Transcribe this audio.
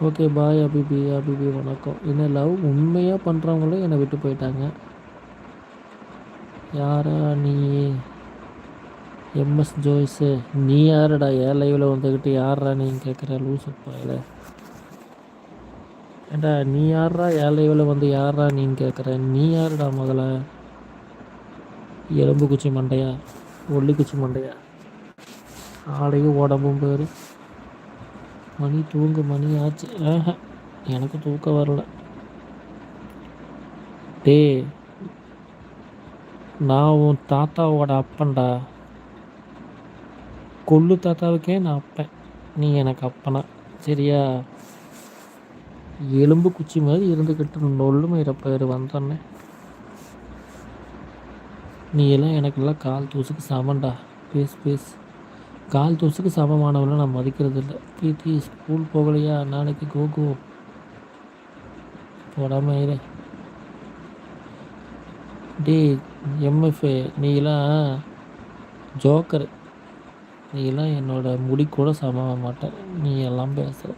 Okay bye அபிபி. அபிபி வணக்கம். என்ன love உண்மையாக பண்ணுறவங்களே என்னை விட்டு போயிட்டாங்க. யாரா நீ? எம்எஸ் ஜோய்ஸு. நீ யாருடா ஏன் லைவில் வந்துக்கிட்டு யாரா நீன்னு கேட்குற லூசு பாயில்? ஏண்டா நீ யாரா ஏன் லைவில் வந்து யாரா நீன்னு கேட்குற? நீ யாருடா முதல்ல? எலும்பு குச்சி மண்டையா? ஒல்லி குச்சி மண்டையா? ஆளையும் உடம்பும் பேர். மணி தூங்கு, மணி ஆச்சு. எனக்கு தூக்கம் வரல. டே, நான் உன் தாத்தாவோட அப்பன்டா. கொள்ளு தாத்தாவுக்கே நான் அப்பேன், நீ எனக்கு அப்பனா? சரியா? எலும்பு குச்சி மாதிரி இருந்துக்கிட்டு நொல்லுமை பேர் வந்தோன்னே. நீ எல்லாம் எனக்கெல்லாம் கால் தூசுக்கு சமண்டா. பேஸ் கால் தூசுக்கு சமமானவெல்லாம் நான் மதிக்கிறது இல்லை. பிரீத்தி ஸ்கூல் போகலையா? நாளைக்கு கோகோ போடாம இரு. டே எம்எஃப், நீலாம் ஜோக்கரு. நீலாம் என்னோட முடி கூட சமமாக மாட்டேன். நீ எல்லாம் பேசுகிற.